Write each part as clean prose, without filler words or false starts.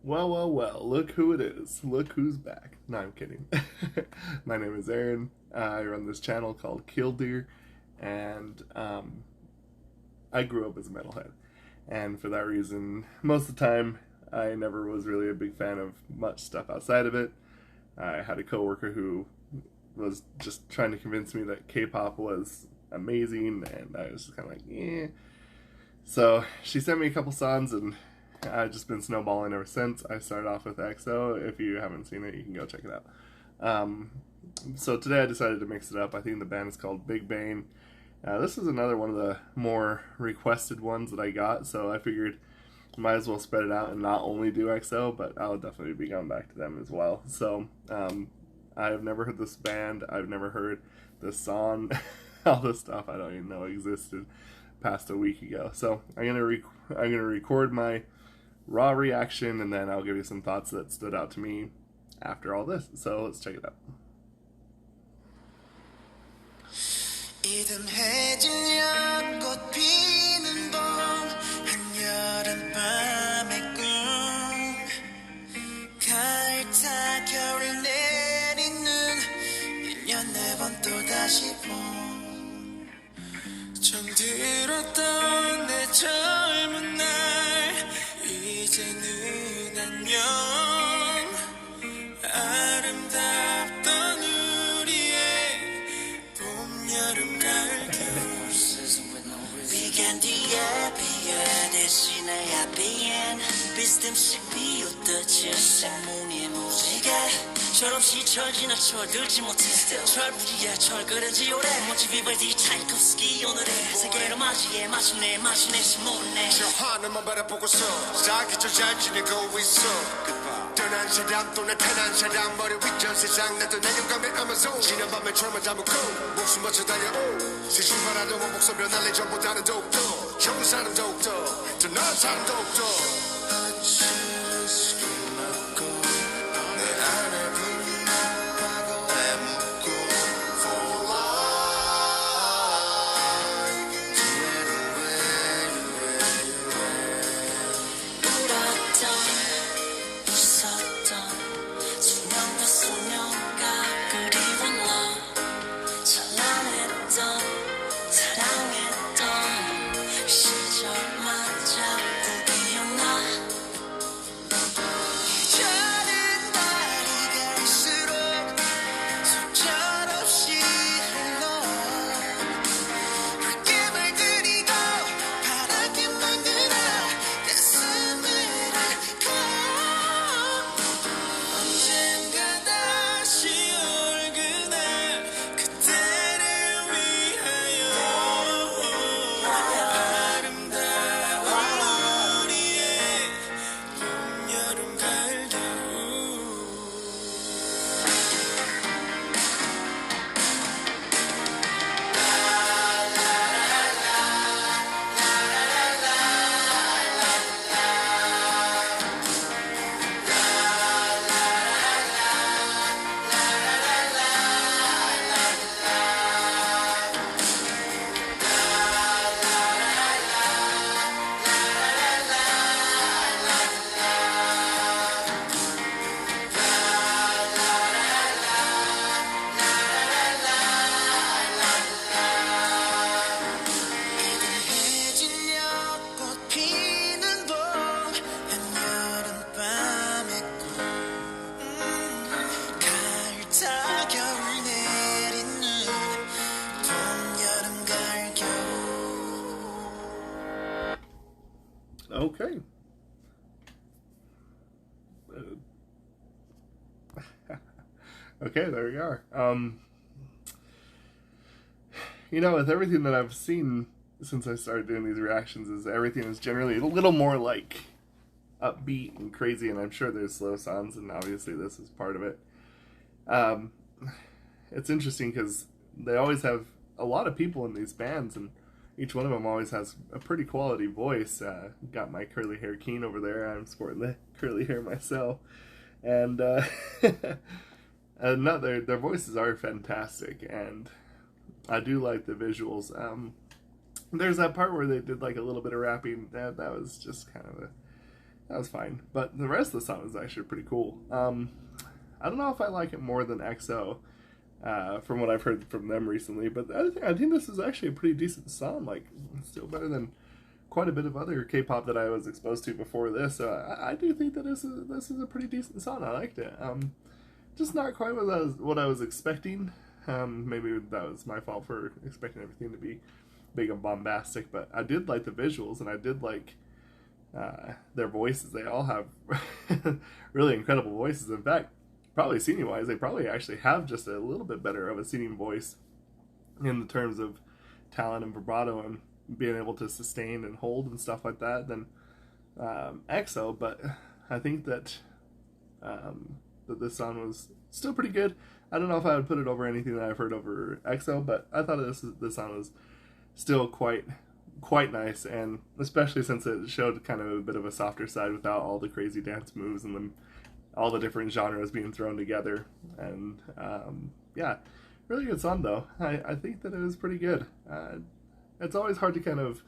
Well, well, well, look who it is. Look who's back. No, I'm kidding. My name is Aaron. I run this channel called Killdeer, and I grew up as a metalhead. And for that reason, most of the time, I never was really a big fan of much stuff outside of it. I had a coworker who was just trying to convince me that Kpop was amazing, and I was just kind of like, eh. So she sent me a couple songs, and I've just been snowballing ever since. I started off with EXO. If you haven't seen it, you can go check it out. So today I decided to mix it up. I think the band is called BigBang. This is another one of the more requested ones that I got, so I figured might as well spread it out and not only do EXO, but I'll definitely be going back to them as well. So I've never heard this band. I've never heard this song. All this stuff I don't even know existed past a week ago. So I'm gonna record my raw reaction, and then I'll give you some thoughts that stood out to me after all this. So let's check it out. 이듬해진 꽃 피는 봄 한여름밤의 꿈 가을 타 겨울 내리는 1년에 번 또다시 봄 정들었던 내 젊은 날 이제는 안녕 아름답던 우리의 봄 여름 가을 겨울 Began the happy 대신에 happy end 비스듬씩 비웃듯이 생문의 무지개 철없이 철 지나 철들지 못해 철부지에 철 그런지 오래 멋진 비발디 차이콥스키 오늘의 세계로 맞이해 마침내 모르네 저 하늘만 바라보고서 자기저 잘 지내고 있어 떠난 사람 또 나타난 사람 머리 위전 세상 나도 내려가면 아마존 지난 밤에 철만 잡고 목숨 맞춰 달려오 세상 바라도 뭐 목소리 날리 전보다는 더욱더 형은 사람 더욱더 더 나은 사람 더욱더 Okay. Okay, there we are. With everything that I've seen since I started doing these reactions, is everything is generally a little more like upbeat and crazy, and I'm sure there's slow songs, and obviously this is part of it. It's interesting because they always have a lot of people in these bands, and each one of them always has a pretty quality voice. Got my curly hair Keen over there. I'm sporting the curly hair myself. And no, their voices are fantastic, and I do like the visuals. There's that part where they did like a little bit of rapping. That was just kind of that was fine. But the rest of the song was actually pretty cool. I don't know if I like it more than EXO, from what I've heard from them recently. But I think this is actually a pretty decent song. Like, still better than quite a bit of other K-pop that I was exposed to before this. So I do think that this is a pretty decent song. I liked it. Just not quite what I was expecting. Maybe that was my fault for expecting everything to be big and bombastic. But I did like the visuals, and I did like their voices. They all have really incredible voices. In fact, probably singing wise, they probably actually have just a little bit better of a singing voice in the terms of talent and vibrato and being able to sustain and hold and stuff like that than EXO. But I think that that this song was still pretty good. I don't know if I would put it over anything that I've heard over EXO, but I thought this song was still quite nice, and especially since it showed kind of a bit of a softer side without all the crazy dance moves and all the different genres being thrown together. And yeah, really good song though. I think that it was pretty good. It's always hard to kind of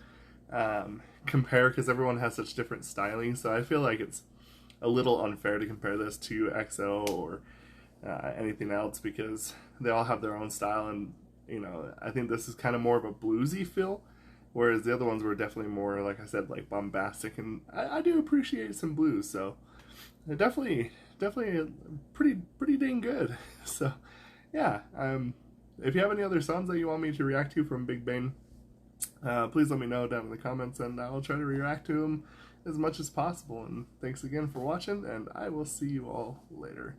compare because everyone has such different styling, so I feel like it's a little unfair to compare this to EXO or anything else because they all have their own style, and I think this is kind of more of a bluesy feel, whereas the other ones were definitely more, like I said, like bombastic, and I do appreciate some blues, so definitely pretty dang good. So yeah, if you have any other songs that you want me to react to from BigBang, please let me know down in the comments, and I will try to react to them as much as possible. And thanks again for watching, and I will see you all later.